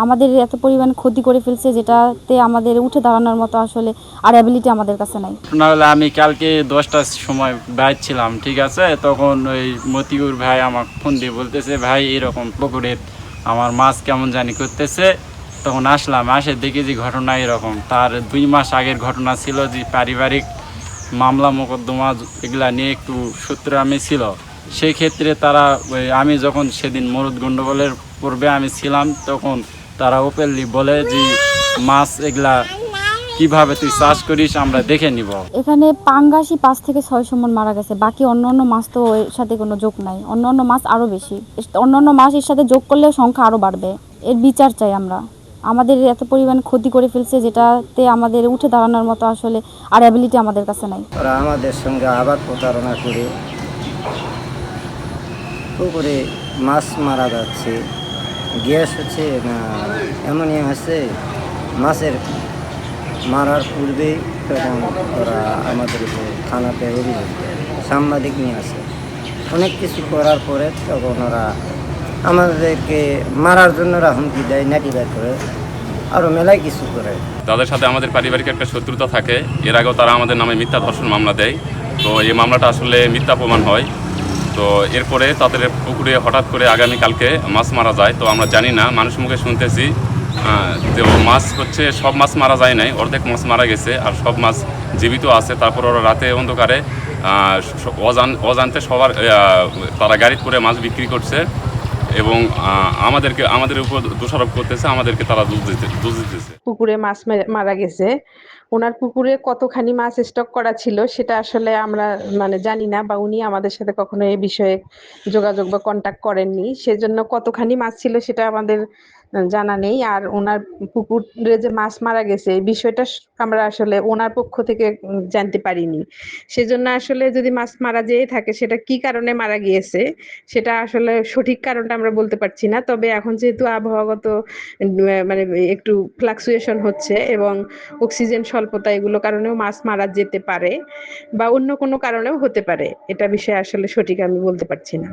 আমাদের এত পরিমাণ ক্ষতি করে ফেলছে যেটাতে আমাদের উঠে দাঁড়ানোর মতো আসলে আর অ্যাবিলিটি আমাদের কাছে নাই। না হলে আমি কালকে 10টার সময় বাইর ছিলাম, ঠিক আছে, তখন ওই মতিউর ভাই আমাকে ফোন দিয়ে বলতেছে ভাই এরকম পুকুরে আমার মাছ কেমন জানি করতেছে। তখন আসলাম, আসে দেখি যে ঘটনা এরকম। তার 2 মাস আগের ঘটনা ছিল যে পারিবারিক মামলা মোকদ্দমা এগুলা নিয়ে একটু সূত্রামি ছিল। সেই ক্ষেত্রে তারা আমি যখন সেদিন মরুদ গন্ডগোলের পূর্বে আমি ছিলাম, তখন তারা ওপেনলি বলে যে মাছ এগুলা কিভাবে তুই চাষ করিস আমরা দেখে নিব। এখানে পাঙ্গাসই 5 থেকে 600 মণ মারা গেছে, বাকি অন্যান্য মাছ তো এর সাথে কোনো যোগ নাই। অন্যান্য মাছ আরও বেশি, অন্যান্য মাছ এর সাথে যোগ করলেও সংখ্যা আরও বাড়বে। এর বিচার চাই আমরা। আমাদের এত পরিমাণ ক্ষতি করে ফেলছে যেটাতে আমাদের উঠে দাঁড়ানোর মতো আসলে আর অ্যাবিলিটি আমাদের কাছে নাই। ওরা আমাদের সঙ্গে আবার প্রতারণা করে পুকুরে মাছ মারা যাচ্ছে। গ্যাস হচ্ছে না অ্যামোনিয়া আছে মাছের মারার পূর্বেই তখন ওরা আমাদের উপর থানাতে অভিযোগ দেয়, সাংবাদিক নিয়ে আসে। অনেক কিছু করার পরে তখন ওরা আমাদেরকে মারার জন্য ওরা হুমকি দেয়, নাটি বের করে, আরও মেলায় কিছু করে। তাদের সাথে আমাদের পারিবারিক একটা শত্রুতা থাকে। এর আগেও তারা আমাদের নামে মিথ্যা ধর্ষণ মামলা দেয়। তো এই মামলাটা আসলে মিথ্যা প্রমাণ হয়। তো এরপরে তাদের পুকুরে হঠাৎ করে আগামীকালকে মাছ মারা যায়। তো আমরা জানি না, মানুষ মুখে শুনতেছি তো মাছ হচ্ছে সব মাছ মারা যায় নাই, অর্ধেক মাছ মারা গেছে আর সব মাছ জীবিত আছে। তারপর ওরা রাতে অন্ধকারে অজান্তে সবার তারা গাড়ি করে মাছ বিক্রি করছে এবং আমাদের উপর দোষারোপ করতেছে, আমাদেরকে তারা দোষ দিতেছে। পুকুরে মাছ মারা গেছে, ওনার পুকুরে কতখানি মাছ স্টক করা ছিল সেটা আসলে আমরা জানি না, বা উনি আমাদের সাথে কখনো এই বিষয়ে যোগাযোগ বা কন্টাক্ট করেননি। সেজন্য কতখানি মাছ ছিল সেটা আমাদের জানা নেই। আর ওনার পুকুরে যে মাছ মারা গেছে এই বিষয়টা আমরা আসলে ওনার পক্ষ থেকে জানতে পারিনি। সেজন্য আসলে যদি মাছ মারা যেয়ে থাকে সেটা কি কারণে মারা গিয়েছে সেটা আসলে সঠিক কারণটা আমরা বলতে পারছি না। তবে এখন যেহেতু আবহাওয়াগত মানে একটু ফ্লাকচুয়েশন হচ্ছে এবং অক্সিজেন স্বল্পতা, এগুলো কারণেও মাছ মারা যেতে পারে বা অন্য কোনো কারণেও হতে পারে। এটা বিষয়ে আসলে সঠিক আমি বলতে পারছি না।